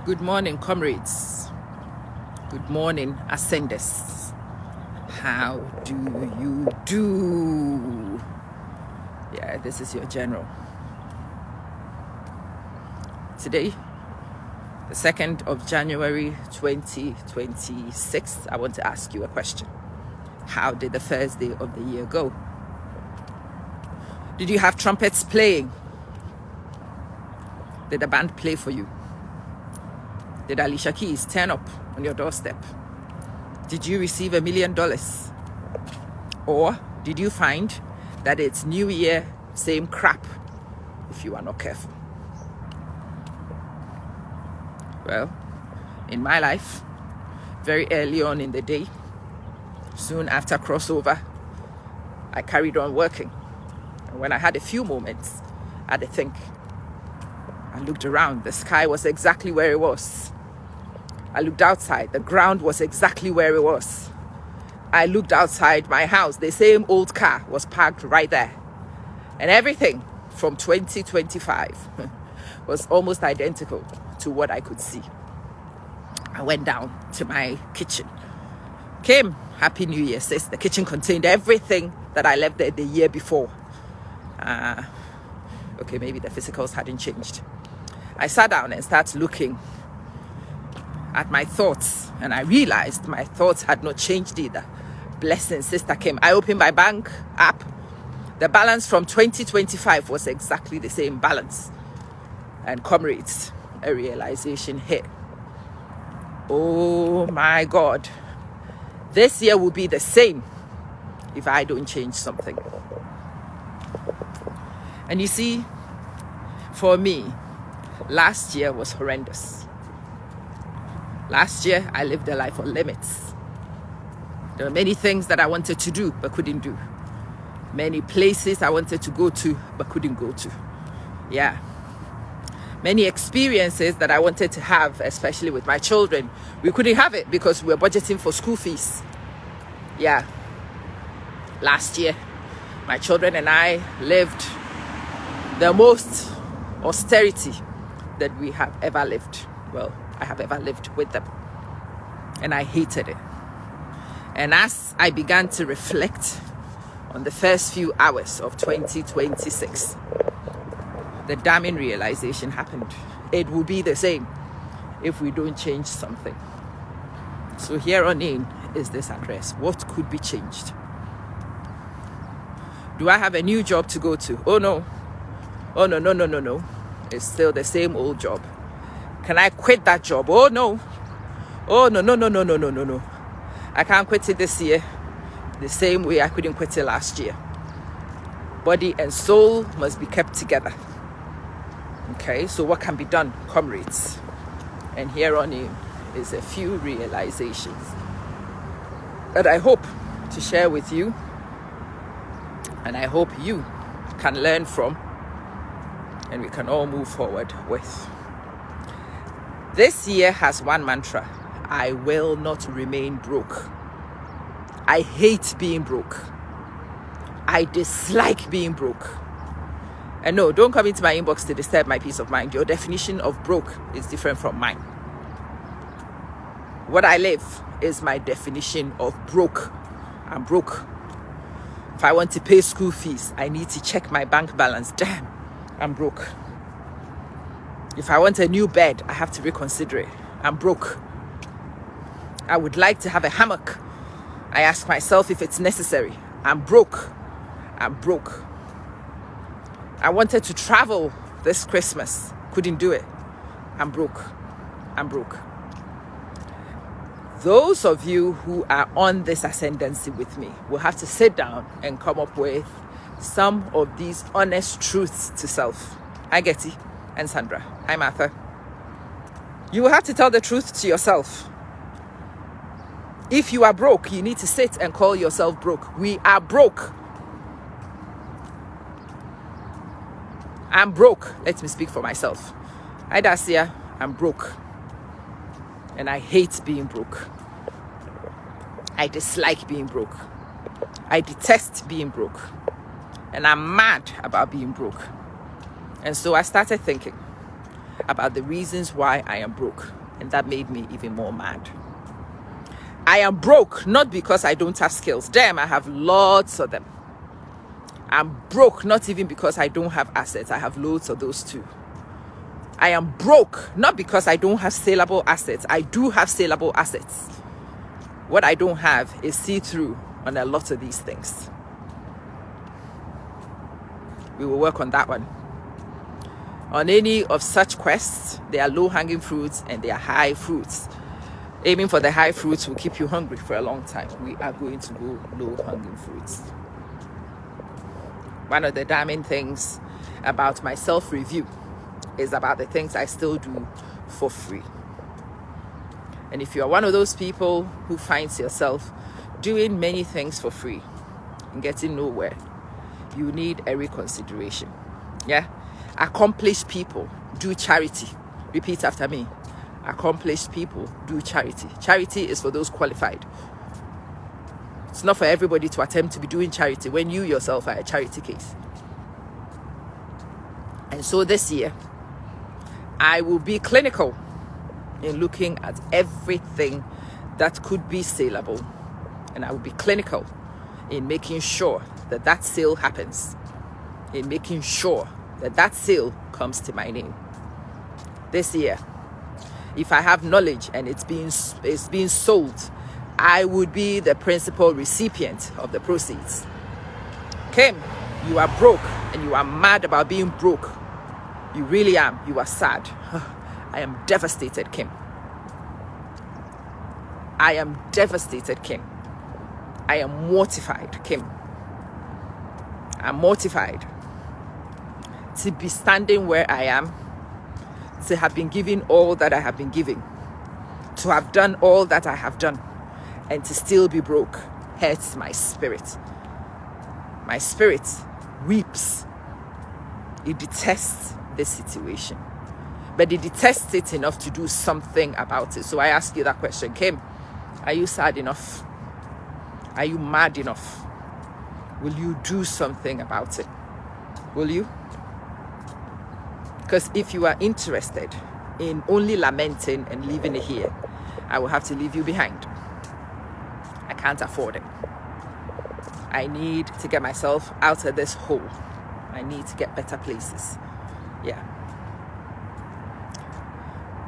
Good morning, comrades. Good morning, ascenders. How do you do? Yeah, this is your general. Today, the 2nd of January 2026, I want to ask you a question. How did the first day of the year go? Did you have trumpets playing? Did the band play for you? Did Alicia Keys turn up on your doorstep? Did you receive $1 million? Or did you find that it's New Year, same crap, if you are not careful? Well, in my life, very early on in the day, soon after crossover, I carried on working. And when I had a few moments, I had to think. I looked around, the sky was exactly where it was. I looked outside, the ground was exactly where it was. I looked outside my house, the same old car was parked right there. And everything from 2025 was almost identical to what I could see. I went down to my kitchen. Came, Happy New Year, sis. The kitchen contained everything that I left there the year before. Okay, maybe the physicals hadn't changed. I sat down and started looking at my thoughts, and I realized my thoughts had not changed either. Blessing, sister, came. I opened my bank app. The balance from 2025 was exactly the same balance. And comrades, a realization hit. Oh my God. This year will be the same if I don't change something. And you see, for me, last year was horrendous. Last year, I lived a life on limits. There were many things that I wanted to do but couldn't do. Many places I wanted to go to but couldn't go to. Yeah. Many experiences that I wanted to have, especially with my children, we couldn't have it because we were budgeting for school fees. Yeah. Last year, my children and I lived the most austerity that we have ever lived. Well, I have ever lived with them. And I hated it. And as I began to reflect on the first few hours of 2026, the damning realization happened. It will be the same if we don't change something. So here on in is this address. What could be changed? Do I have a new job to go to? Oh no. Oh no. It's still the same old job. Can I quit that job? Oh no. Oh no. I can't quit it this year the same way I couldn't quit it last year. Body and soul must be kept together. Okay, so what can be done, comrades? And here on in is a few realizations that I hope to share with you, and I hope you can learn from, and we can all move forward with. This year has one mantra: I will not remain broke. I hate being broke. I dislike being broke. And no, don't come into my inbox to disturb my peace of mind. Your definition of broke is different from mine. What I live is my definition of broke. I'm broke. If I want to pay school fees, I need to check my bank balance. Damn, I'm broke. If I want a new bed, I have to reconsider it. I'm broke. I would like to have a hammock. I ask myself if it's necessary. I'm broke. I'm broke. I wanted to travel this Christmas. Couldn't do it. I'm broke. I'm broke. Those of you who are on this ascendancy with me will have to sit down and come up with some of these honest truths to self. Hi, Getty and Sandra. Hi, Martha. You will have to tell the truth to yourself. If you are broke, you need to sit and call yourself broke. We are broke. I'm broke. Let me speak for myself. Hi, Dacia. I'm broke. And I hate being broke. I dislike being broke. I detest being broke. And I'm mad about being broke. And so I started thinking, about the reasons why I am broke. And that made me even more mad. I am broke not because I don't have skills. Damn, I have lots of them. I'm broke not even because I don't have assets. I have loads of those too. I am broke not because I don't have saleable assets. I do have saleable assets. What I don't have is see-through on a lot of these things. We will work on that one. On any of such quests, there are low-hanging fruits and there are high fruits. Aiming for the high fruits will keep you hungry for a long time. We are going to go low-hanging fruits. One of the damning things about my self-review is about the things I still do for free. And if you are one of those people who finds yourself doing many things for free and getting nowhere, you need a reconsideration. Yeah? Accomplished people do charity. Repeat after me. Accomplished people do charity. Charity is for those qualified. It's not for everybody to attempt to be doing charity when you yourself are a charity case. And so this year, I will be clinical in looking at everything that could be saleable. And I will be clinical in making sure that that sale happens. In making sure that that sale comes to my name. This year, if I have knowledge and it's being sold, I would be the principal recipient of the proceeds. Kim, you are broke and you are mad about being broke. You really am. You are sad. I am devastated, Kim. I am devastated, Kim. I am mortified, Kim. I'm mortified to be standing where I am, to have been given all that I have been giving, to have done all that I have done, and to still be broke hurts my spirit. My spirit weeps. It detests this situation, but it detests it enough to do something about it. So I ask you that question, Kim, are you sad enough? Are you mad enough? Will you do something about it? Will you? Because if you are interested in only lamenting and leaving it here, I will have to leave you behind. I can't afford it. I need to get myself out of this hole. I need to get better places. Yeah.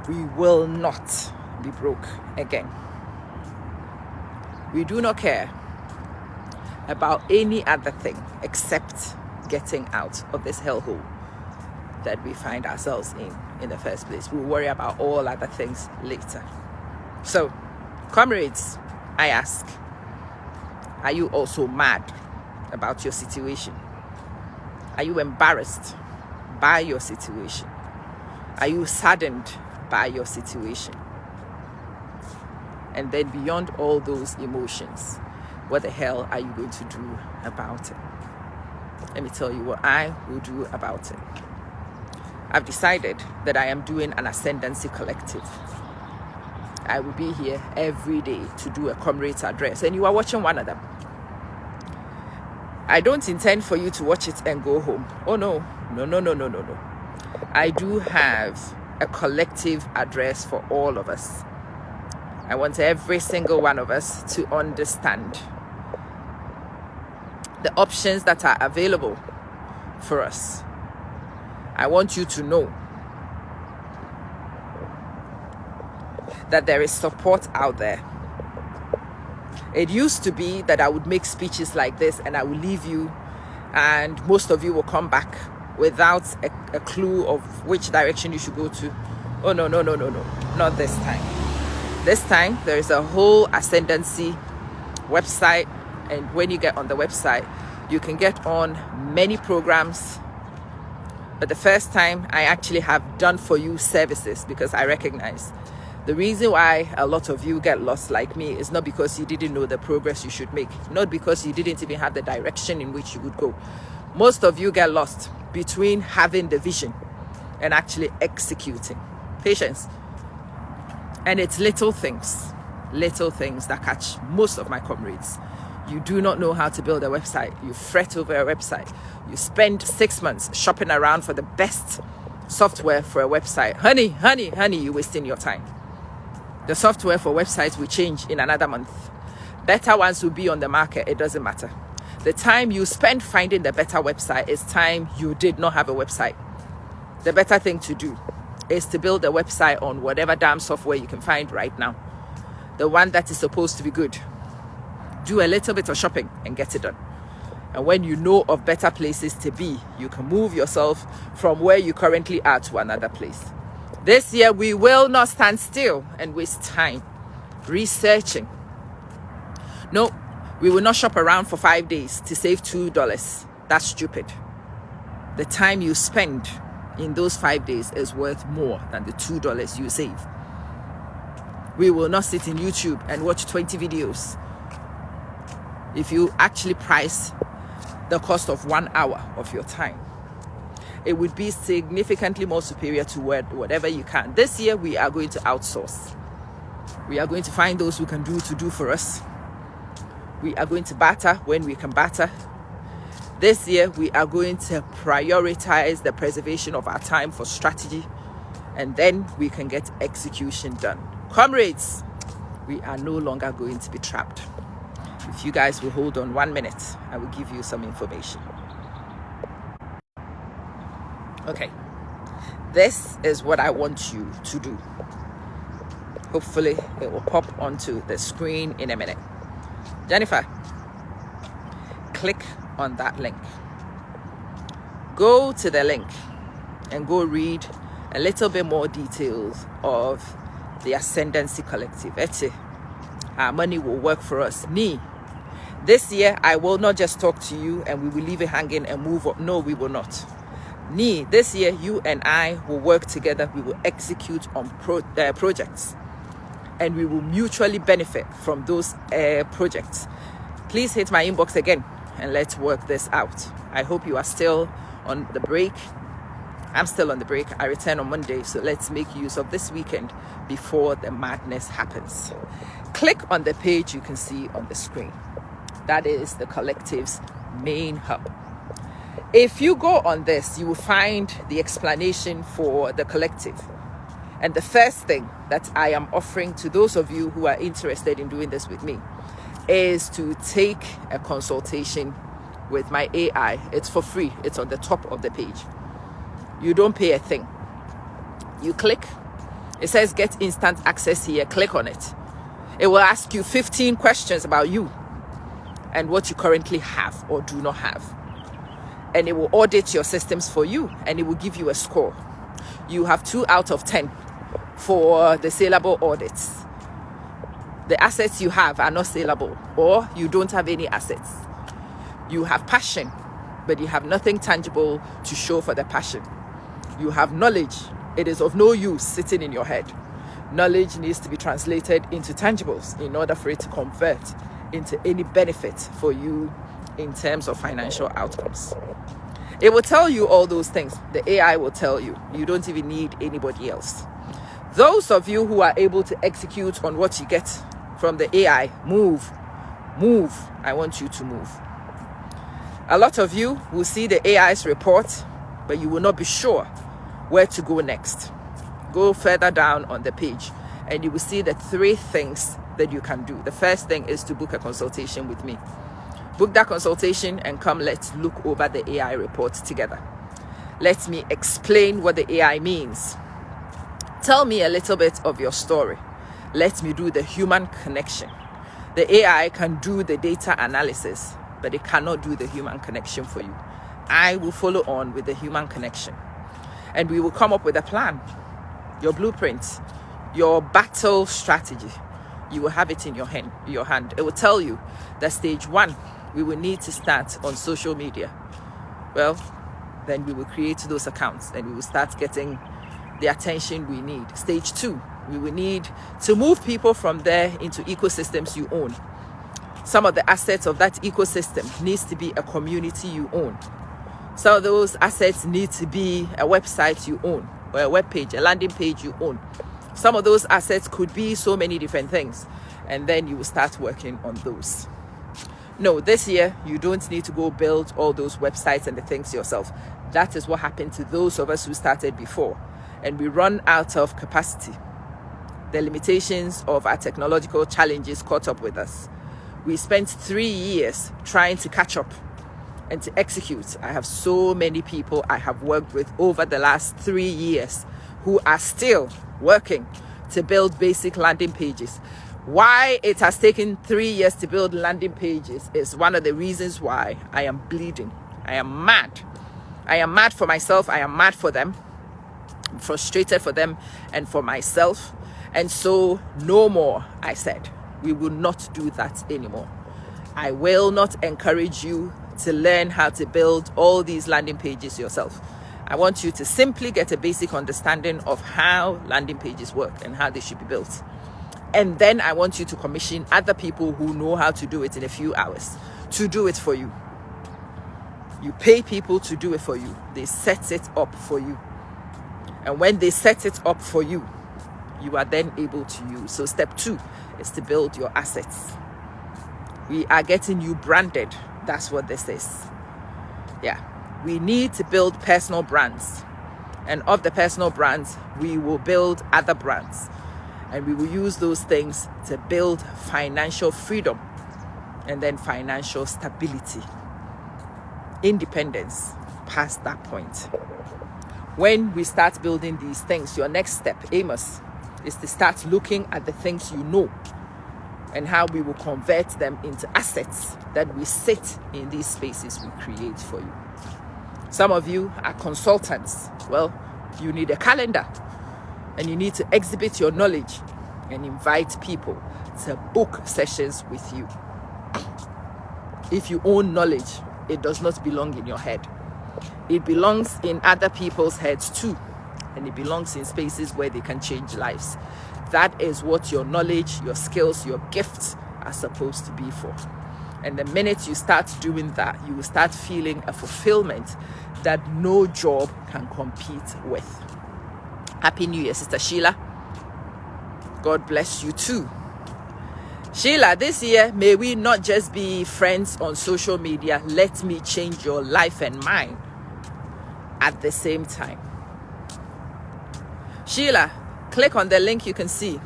We will not be broke again. We do not care about any other thing except getting out of this hellhole that we find ourselves in the first place. We'll worry about all other things later. So, comrades, I ask, are you also mad about your situation? Are you embarrassed by your situation? Are you saddened by your situation? And then beyond all those emotions, what the hell are you going to do about it? Let me tell you what I will do about it. I've decided that I am doing an ascendancy collective. I will be here every day to do a comrades address, and you are watching one of them. I don't intend for you to watch it and go home. Oh no. I do have a collective address for all of us. I want every single one of us to understand the options that are available for us. I want you to know that there is support out there. It used to be that I would make speeches like this and I will leave you and most of you will come back without a clue of which direction you should go to. Oh no, not this time. This time there is a whole ascendancy website, and when you get on the website you can get on many programs. But the first time I actually have done for you services, because I recognize the reason why a lot of you get lost like me is not because you didn't know the progress you should make, not because you didn't even have the direction in which you would go. Most of you get lost between having the vision and actually executing. Patience. And it's little things that catch most of my comrades. You do not know how to build a website. You fret over a website. You spend 6 months shopping around for the best software for a website. Honey, you're wasting your time. The software for websites will change in another month. Better ones will be on the market. It doesn't matter. The time you spend finding the better website is time you did not have a website. The better thing to do is to build a website on whatever damn software you can find right now. The one that is supposed to be good. Do a little bit of shopping and get it done. And when you know of better places to be, you can move yourself from where you currently are to another place. This year, we will not stand still and waste time researching. No, we will not shop around for 5 days to save $2. That's stupid. The time you spend in those 5 days is worth more than the $2 you save. We will not sit in YouTube and watch 20 videos. If you actually price the cost of 1 hour of your time, it would be significantly more superior to whatever you can. This year, we are going to outsource. We are going to find those who can do for us. We are going to barter when we can barter. This year, we are going to prioritize the preservation of our time for strategy, and then we can get execution done. Comrades, we are no longer going to be trapped. If you guys will hold on 1 minute, I will give you some information. Okay, this is what I want you to do. Hopefully, it will pop onto the screen in a minute. Jennifer, click on that link. Go to the link and go read a little bit more details of the Ascendancy Collective. Our money will work for us. This year, I will not just talk to you and we will leave it hanging and move up. No, we will not. This year, you and I will work together. We will execute on projects, and we will mutually benefit from those projects. Please hit my inbox again and let's work this out. I hope you are still on the break. I'm still on the break. I return on Monday, so let's make use of this weekend before the madness happens. Click on the page you can see on the screen. That is the collective's main hub. If you go on this, you will find the explanation for the collective. And the first thing that I am offering to those of you who are interested in doing this with me is to take a consultation with my AI. It's for free. It's on the top of the page. You don't pay a thing. You click. It says get instant access here. Click on it. It will ask you 15 questions about you and what you currently have or do not have. And it will audit your systems for you, and it will give you a score. You have 2 out of 10 for the saleable audits. The assets you have are not saleable, or you don't have any assets. You have passion, but you have nothing tangible to show for the passion. You have knowledge. It is of no use sitting in your head. Knowledge needs to be translated into tangibles in order for it to convert into any benefit for you in terms of financial outcomes. It will tell you all those things. The AI will tell you. You don't even need anybody else. Those of you who are able to execute on what you get from the AI, move. I want you to move. A lot of you will see the AI's report, but you will not be sure where to go next. Go further down on the page and you will see the 3 things that you can do. The first thing is to book a consultation with me. Book that consultation and come, let's look over the AI report together. Let me explain what the AI means. Tell me a little bit of your story. Let me do the human connection. The AI can do the data analysis, but it cannot do the human connection for you. I will follow on with the human connection. And we will come up with a plan, your blueprint, your battle strategy. You will have it in your hand. It will tell you that stage 1, we will need to start on social media. Well, then we will create those accounts and we will start getting the attention we need. Stage 2, we will need to move people from there into ecosystems you own. Some of the assets of that ecosystem needs to be a community you own. Some of those assets need to be a website you own, or a web page, a landing page you own. Some of those assets could be so many different things, and then you will start working on those. No, this year, you don't need to go build all those websites and the things yourself. That is what happened to those of us who started before. And we run out of capacity. The limitations of our technological challenges caught up with us. We spent 3 years trying to catch up and to execute. I have so many people I have worked with over the last 3 years who are still working to build basic landing pages. Why it has taken 3 years to build landing pages is one of the reasons why I am bleeding. I am mad. I am mad for myself. I am mad for them. I'm frustrated for them and for myself. And so no more, I said. We will not do that anymore. I will not encourage you to learn how to build all these landing pages yourself. I want you to simply get a basic understanding of how landing pages work and how they should be built. And then I want you to commission other people who know how to do it in a few hours to do it for you. You pay people to do it for you. They set it up for you. And when they set it up for you, you are then able to use. So step 2 is to build your assets. We are getting you branded. That's what this is. Yeah. We need to build personal brands. And of the personal brands, we will build other brands. And we will use those things to build financial freedom and then financial stability. Independence past that point. When we start building these things, your next step, Amos, is to start looking at the things you know and how we will convert them into assets that we sit in these spaces we create for you. Some of you are consultants. Well, you need a calendar and you need to exhibit your knowledge and invite people to book sessions with you. If you own knowledge, it does not belong in your head. It belongs in other people's heads too. And it belongs in spaces where they can change lives. That is what your knowledge, your skills, your gifts are supposed to be for. And the minute you start doing that, you will start feeling a fulfillment that no job can compete with. Happy New Year, Sister Sheila. God bless you too. Sheila, this year, may we not just be friends on social media. Let me change your life and mine at the same time. Sheila, click on the link you can see.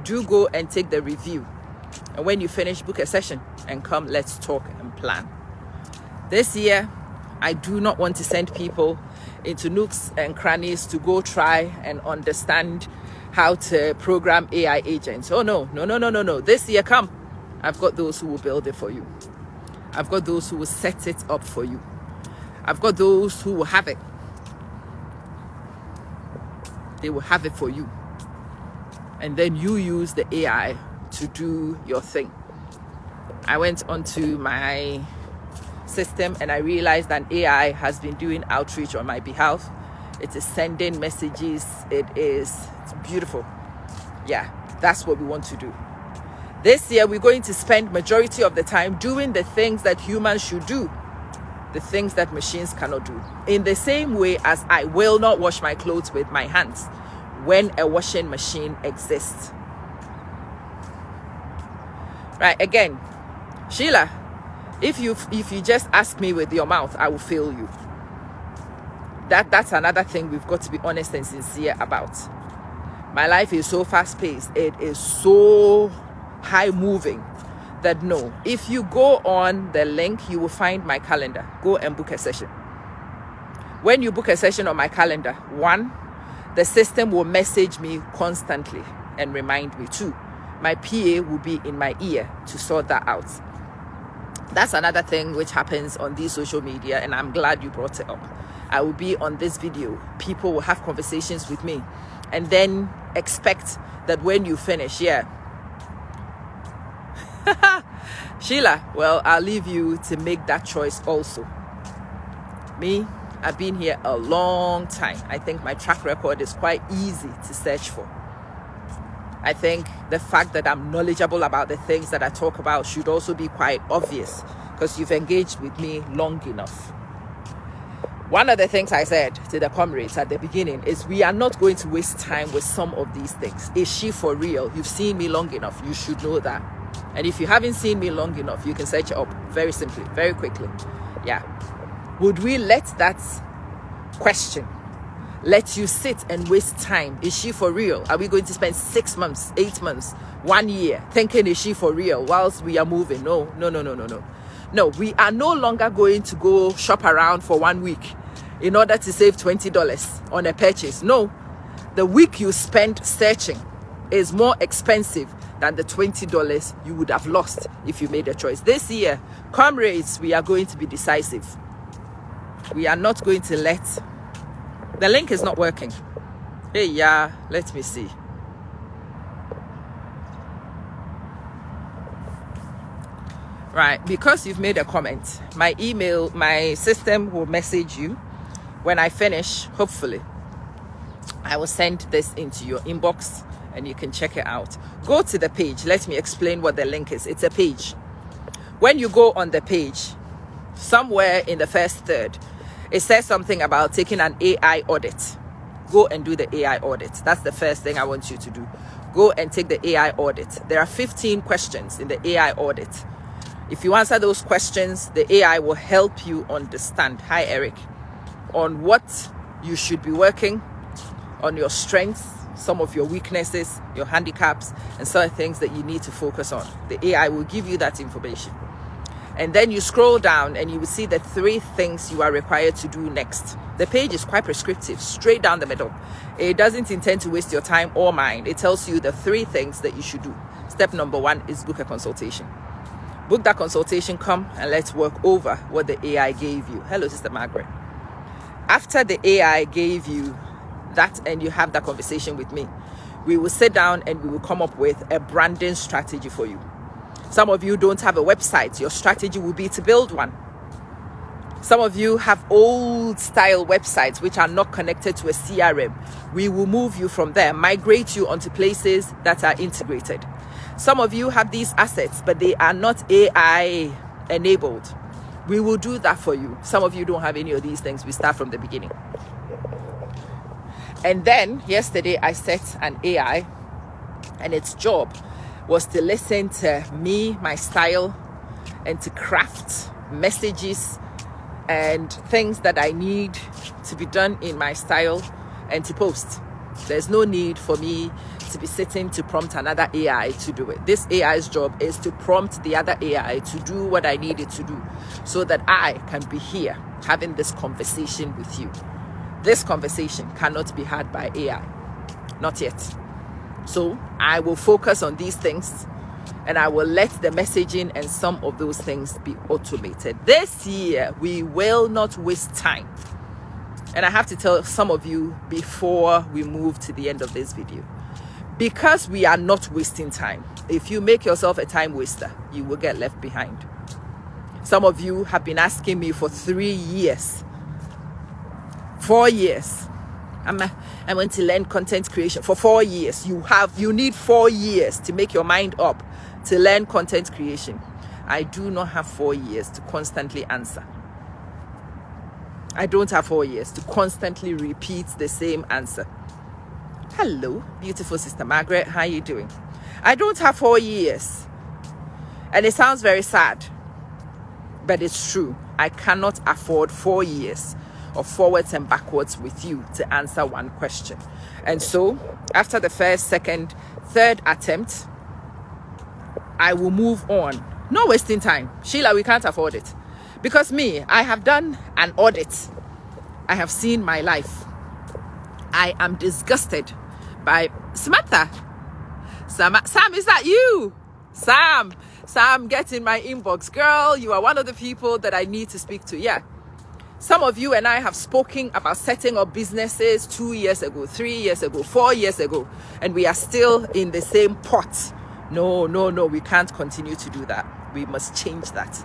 Do go and take the review. And when you finish, book a session and come, let's talk and plan. This year, I do not want to send people into nooks and crannies to go try and understand how to program AI agents. Oh, no. This year, come. I've got those who will build it for you. I've got those who will set it up for you. I've got those who will have it. They will have it for you. And then you use the AI to do your thing. I went onto my system and I realized that AI has been doing outreach on my behalf. It is sending messages. It's beautiful. Yeah, that's what we want to do. This year, we're going to spend majority of the time doing the things that humans should do, the things that machines cannot do. In the same way as I will not wash my clothes with my hands when a washing machine exists. Right, again, Sheila, if you just ask me with your mouth, I will fail you. That's another thing we've got to be honest and sincere about. My life is so fast-paced. It is so high-moving that no. If you go on the link, you will find my calendar. Go and book a session. When you book a session on my calendar, 1, the system will message me constantly and remind me. 2, my PA will be in my ear to sort that out. That's another thing which happens on these social media, and I'm glad you brought it up. I will be on this video. People will have conversations with me and then expect that when you finish, Sheila, well, I'll leave you to make that choice also. Me, I've been here a long time. I think my track record is quite easy to search for. I think the fact that I'm knowledgeable about the things that I talk about should also be quite obvious because you've engaged with me long enough. One of the things I said to the comrades at the beginning is we are not going to waste time with some of these things. Is she for real? You've seen me long enough. You should know that. And if you haven't seen me long enough, you can search it up very simply, very quickly. Yeah. Would we let that question let you sit and waste time? Is she for real? Are we going to spend 6 months, 8 months, 1 year thinking, is she for real, whilst we are moving? No. No, we are no longer going to go shop around for 1 week in order to save $20 on a purchase. No, the week you spend searching is more expensive than the $20 you would have lost if you made a choice. This year, comrades, we are going to be decisive. We are not going to let... The link is not working. Hey, yeah, let me see. Right, because you've made a comment, my system will message you when I finish. Hopefully, I will send this into your inbox and you can check it out. Go to the page. Let me explain what the link is. It's a page. When you go on the page, somewhere in the first third, it says something about taking an AI audit. Go and do the AI audit. That's the first thing I want you to do. Go and take the AI audit. There are 15 questions in the AI audit. If you answer those questions, the AI will help you understand, hi Eric, on what you should be working, on your strengths, some of your weaknesses, your handicaps, and certain things that you need to focus on. The AI will give you that information. And then you scroll down and you will see the 3 things you are required to do next. The page is quite prescriptive, straight down the middle. It doesn't intend to waste your time or mine. It tells you the 3 things that you should do. Step number 1 is book a consultation. Book that consultation, come and let's work over what the AI gave you. Hello, Sister Margaret. After the AI gave you that and you have that conversation with me, we will sit down and we will come up with a branding strategy for you. Some of you don't have a website. Your strategy will be to build one. Some of you have old style websites which are not connected to a CRM. We will move you from there, migrate you onto places that are integrated. Some of you have these assets, but they are not AI enabled. We will do that for you. Some of you don't have any of these things. We start from the beginning. And then yesterday I set an AI, and its job was to listen to me, my style, and to craft messages and things that I need to be done in my style and to post. There's no need for me to be sitting to prompt another AI to do it. This AI's job is to prompt the other AI to do what I need it to do so that I can be here having this conversation with you. This conversation cannot be had by AI. Not yet. So I will focus on these things and I will let the messaging and some of those things be automated. This year, we will not waste time. And I have to tell some of you before we move to the end of this video, because we are not wasting time. If you make yourself a time waster, you will get left behind. Some of you have been asking me for 3 years, 4 years. I went to learn content creation for 4 years. You need 4 years to make your mind up to learn content creation. I do not have 4 years to constantly answer. I don't have 4 years to constantly repeat the same answer. Hello, beautiful Sister Margaret. How are you doing? I don't have 4 years. And it sounds very sad, but it's true. I cannot afford 4 years of forwards and backwards with you to answer one question. And so after the first, second, third attempt, I will move on. No wasting time. Sheila, we can't afford it. Because me, I have done an audit. I have seen my life. I am disgusted by Samantha. Sam, is that you? Sam, get in my inbox. Girl, you are one of the people that I need to speak to. Yeah. Some of you and I have spoken about setting up businesses 2 years ago, 3 years ago, 4 years ago, and we are still in the same pot. No, we can't continue to do that. We must change that.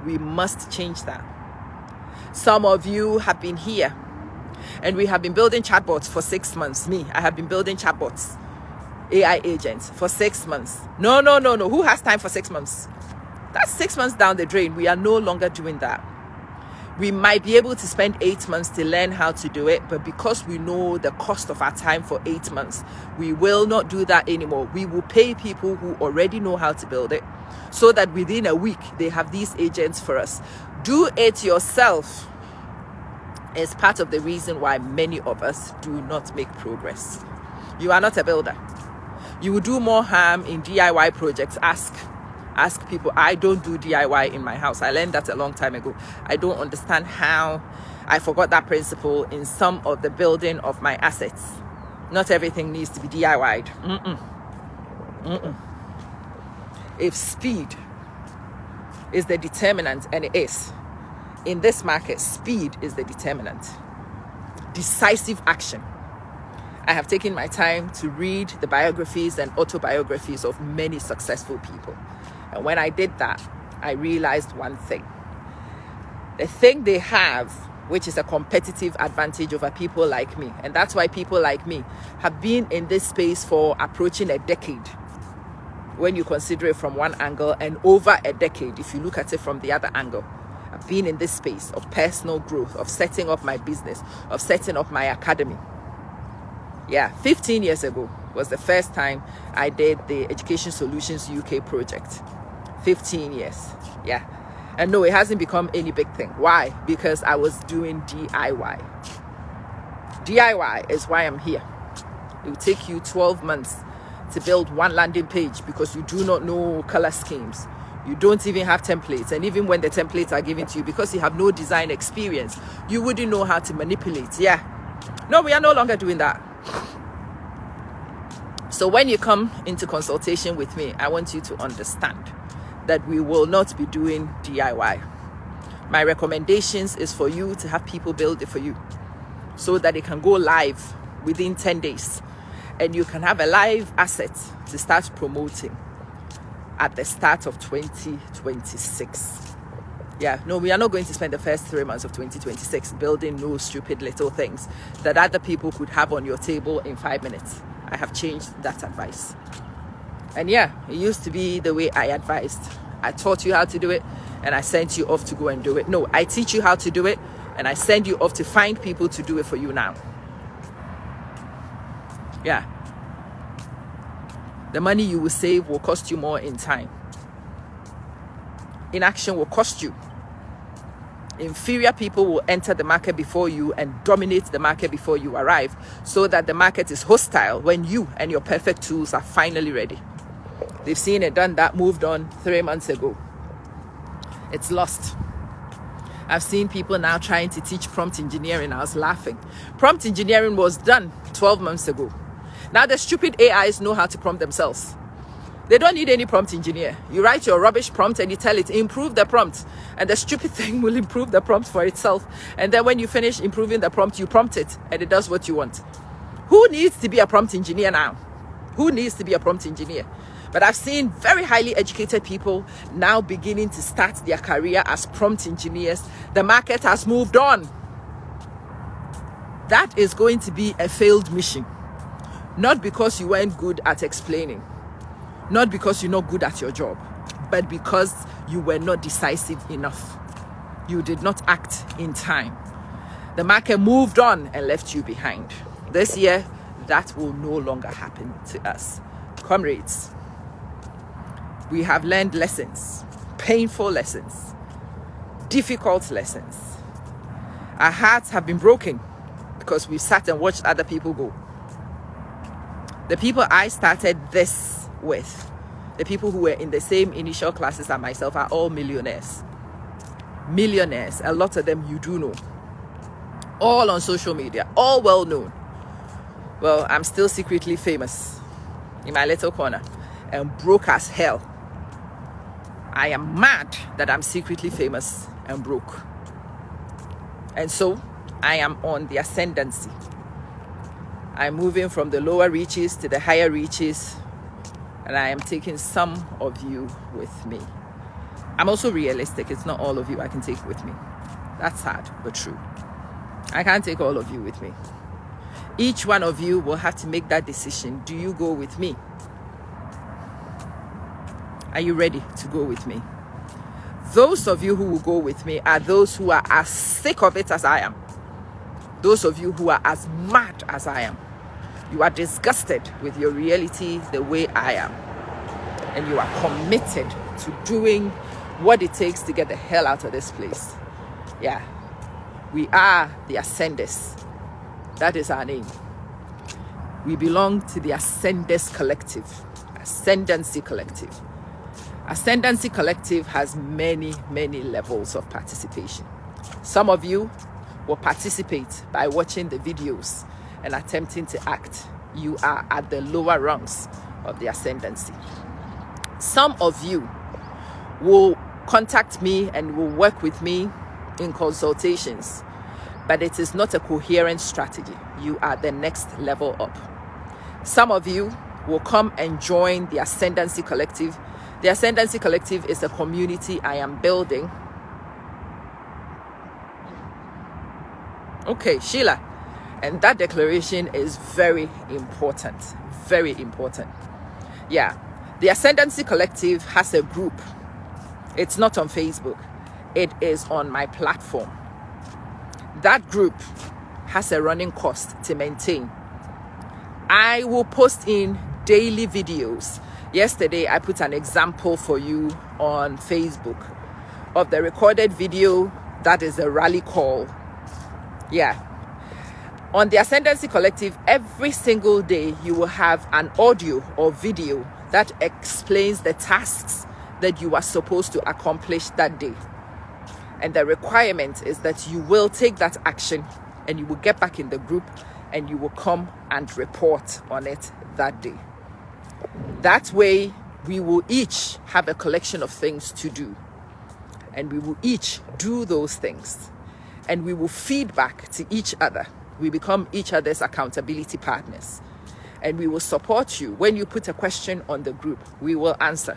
We must change that. Some of you have been here and we have been building chatbots for 6 months. Me, I have been building chatbots, AI agents for 6 months. No. Who has time for 6 months? That's 6 months down the drain. We are no longer doing that. We might be able to spend 8 months to learn how to do it, but because we know the cost of our time for 8 months, we will not do that anymore. We will pay people who already know how to build it so that within a week, they have these agents for us. Do it yourself. is part of the reason why many of us do not make progress. You are not a builder. You will do more harm in DIY projects. Ask people. I don't do DIY in my house. I learned that a long time ago. I don't understand how I forgot that principle in some of the building of my assets. Not everything needs to be DIY'd. If speed is the determinant, and it is, in this market, speed is the determinant. Decisive action. I have taken my time to read the biographies and autobiographies of many successful people. And when I did that, I realized one thing. The thing they have, which is a competitive advantage over people like me, and that's why people like me have been in this space for approaching a decade, when you consider it from one angle, and over a decade if you look at it from the other angle. I've been in this space of personal growth, of setting up my business, of setting up my academy. 15 years ago was the first time I did the Education Solutions UK project. 15 years. And no, it hasn't become any big thing. Why? Because I was doing DIY. DIY is why I'm here. It will take you 12 months to build one landing page because you do not know color schemes. You don't even have templates. And even when the templates are given to you, because you have no design experience, you wouldn't know how to manipulate. No, we are no longer doing that. So when you come into consultation with me, I want you to understand that we will not be doing DIY. My recommendations is for you to have people build it for you so that it can go live within 10 days. And you can have a live asset to start promoting at the start of 2026. No, we are not going to spend the first 3 months of 2026 building no stupid little things that other people could have on your table in 5 minutes. I have changed that advice. And it used to be the way I advised. I taught you how to do it and I sent you off to go and do it. No, I teach you how to do it and I send you off to find people to do it for you now. The money you will save will cost you more in time. Inaction will cost you. Inferior people will enter the market before you and dominate the market before you arrive, so that the market is hostile when you and your perfect tools are finally ready. They've seen it, done that, moved on 3 months ago. It's lost. I've seen people now trying to teach prompt engineering. I was laughing. Prompt engineering was done 12 months ago. Now the stupid AIs know how to prompt themselves. They don't need any prompt engineer. You write your rubbish prompt and you tell it, improve the prompt. And the stupid thing will improve the prompt for itself. And then when you finish improving the prompt, you prompt it and it does what you want. Who needs to be a prompt engineer now? Who needs to be a prompt engineer? But I've seen very highly educated people now beginning to start their career as prompt engineers. The market has moved on. That is going to be a failed mission. Not because you weren't good at explaining. Not because you're not good at your job, but because you were not decisive enough. You did not act in time. The market moved on and left you behind. This year, that will no longer happen to us. Comrades, we have learned lessons, painful lessons, difficult lessons. Our hearts have been broken because we sat and watched other people go. The people I started this with, the people who were in the same initial classes as myself, are all millionaires. Millionaires, a lot of them you do know. All on social media, all well known. Well, I'm still secretly famous in my little corner and broke as hell. I am mad that I'm secretly famous and broke. And so I am on the ascendancy. I'm moving from the lower reaches to the higher reaches. And I am taking some of you with me. I'm also realistic. It's not all of you I can take with me. That's sad, but true. I can't take all of you with me. Each one of you will have to make that decision. Do you go with me? Are you ready to go with me? Those of you who will go with me are those who are as sick of it as I am. Those of you who are as mad as I am. You are disgusted with your reality the way I am. And you are committed to doing what it takes to get the hell out of this place. We are the Ascenders. That is our name. We belong to the Ascenders Collective, Ascendancy Collective. Ascendancy Collective has many, many levels of participation. Some of you will participate by watching the videos and attempting to act. You are at the lower rungs of the Ascendancy. Some of you will contact me and will work with me in consultations, but it is not a coherent strategy. You are the next level up. Some of you will come and join the Ascendancy Collective. The Ascendancy Collective is a community I am building. Okay, Sheila. And that declaration is very important. Very important. Yeah. The Ascendancy Collective has a group. It's not on Facebook. It is on my platform. That group has a running cost to maintain. I will post in daily videos. Yesterday, I put an example for you on Facebook of the recorded video that is a rally call. Yeah. On the Ascendancy Collective, every single day, you will have an audio or video that explains the tasks that you are supposed to accomplish that day. And the requirement is that you will take that action and you will get back in the group and you will come and report on it that day. That way, we will each have a collection of things to do. And we will each do those things. And we will feed back to each other. We become each other's accountability partners. And we will support you. When you put a question on the group, we will answer.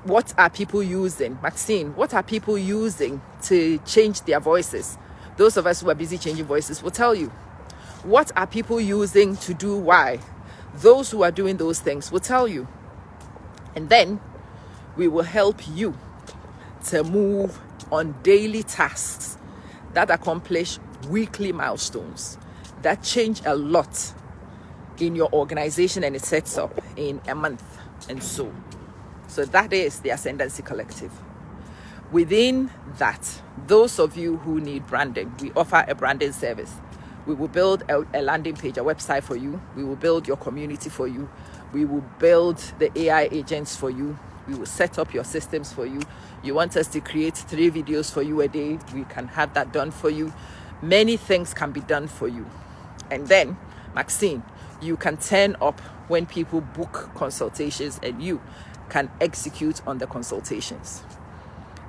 What are people using? Maxine, what are people using to change their voices? Those of us who are busy changing voices will tell you. What are people using to do why? Those who are doing those things will tell you. And then we will help you to move on daily tasks that accomplish weekly milestones that change a lot in your organization and it sets up in a month and so. So that is the Ascendancy Collective. Within that, those of you who need branding, we offer a branding service. We will build a landing page, a website for you. We will build your community for you. We will build the AI agents for you. We will set up your systems for you. You want us to create 3 videos for you a day, we can have that done for you. Many things can be done for you. And then, Maxine, you can turn up when people book consultations and you can execute on the consultations.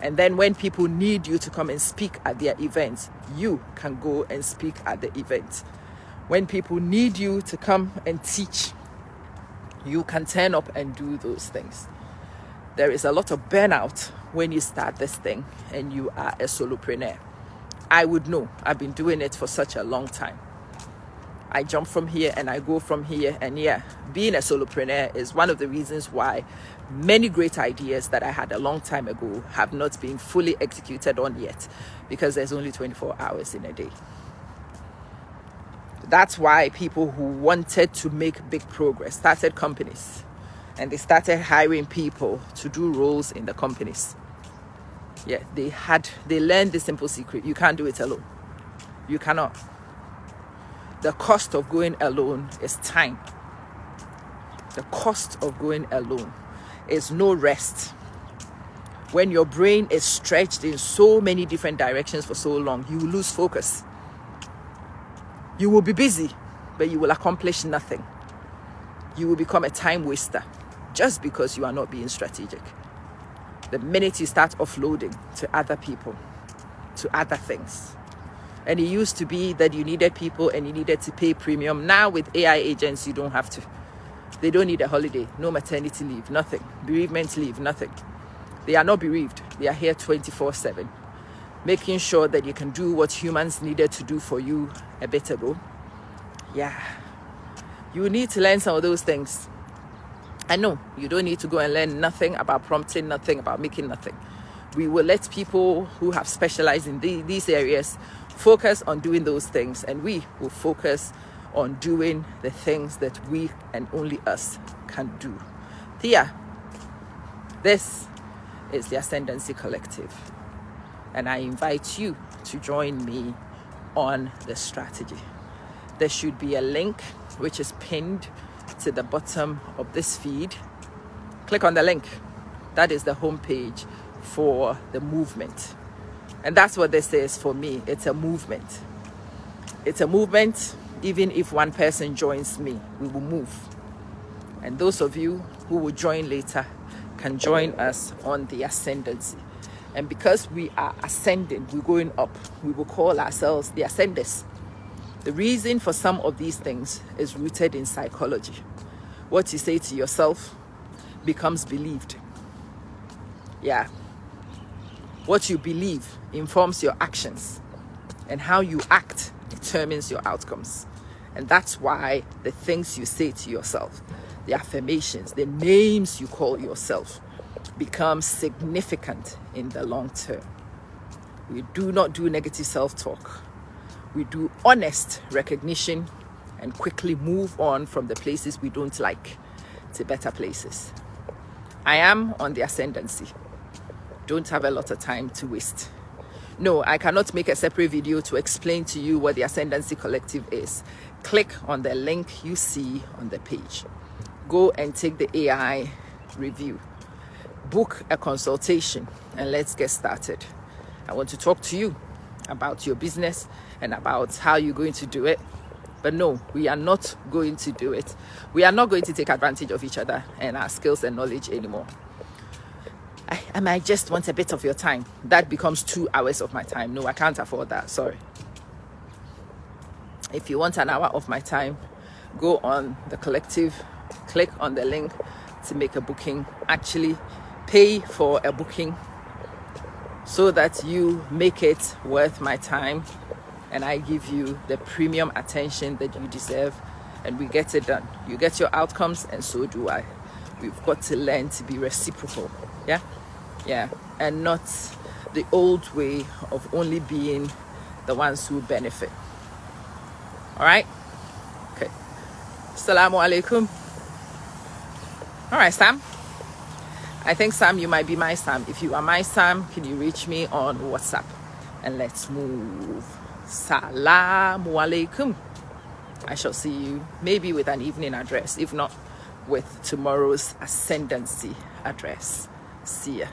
And then when people need you to come and speak at their events, you can go and speak at the event. When people need you to come and teach, you can turn up and do those things. There is a lot of burnout when you start this thing and you are a solopreneur. I would know. I've been doing it for such a long time. I jump from here and I go from here. And yeah, being a solopreneur is one of the reasons why many great ideas that I had a long time ago have not been fully executed on yet, because there's only 24 hours in a day. That's why people who wanted to make big progress started companies, and they started hiring people to do roles in the companies. Yeah, they learned the simple secret. You can't do it alone. You cannot. The cost of going alone is time. The cost of going alone is no rest. When your brain is stretched in so many different directions for so long, you will lose focus. You will be busy, but you will accomplish nothing. You will become a time waster just because you are not being strategic. The minute you start offloading to other people, to other things. And it used to be that you needed people and you needed to pay premium. Now with AI agents, you don't have to. They don't need a holiday, no maternity leave, nothing. Bereavement leave, nothing. They are not bereaved. They are here 24/7, making sure that you can do what humans needed to do for you a bit ago. Yeah. You need to learn some of those things. I know you don't need to go and learn nothing about prompting, nothing about making nothing. We will let people who have specialized in these areas focus on doing those things, and we will focus on doing the things that we and only us can do. Thea, this is the Ascendancy Collective. and I invite you to join me on the strategy. There should be a link which is pinned to the bottom of this feed. Click on the link. That is the homepage for the movement. And that's what this is for me. It's a movement. It's a movement. Even if one person joins me, we will move. And those of you who will join later can join us on the ascendancy. And because we are ascending, we're going up, we will call ourselves the ascenders. The reason for some of these things is rooted in psychology. What you say to yourself becomes believed. Yeah. What you believe informs your actions, and how you act determines your outcomes. And that's why the things you say to yourself, the affirmations, the names you call yourself, become significant in the long term. We do not do negative self-talk. We do honest recognition and quickly move on from the places we don't like to better places. I am on the ascendancy. Don't have a lot of time to waste. No, I cannot make a separate video to explain to you what the Ascendancy Collective is. Click on the link you see on the page. Go and take the AI review. Book a consultation and let's get started. I want to talk to you about your business and about how you're going to do it. But no, we are not going to do it. We are not going to take advantage of each other and our skills and knowledge anymore. I might just want a bit of your time. That becomes 2 hours of my time. No, I can't afford that. Sorry. If you want an hour of my time, go on the collective, click on the link to make a booking. Actually, pay for a booking so that you make it worth my time and I give you the premium attention that you deserve and we get it done. You get your outcomes and so do I. We've got to learn to be reciprocal. Yeah, and not the old way of only being the ones who benefit. All right? Okay. Assalamu alaikum. All right, Sam. I think, Sam, you might be my Sam. If you are my Sam, can you reach me on WhatsApp? And let's move. Assalamu alaikum. I shall see you maybe with an evening address, if not with tomorrow's ascendancy address. See ya.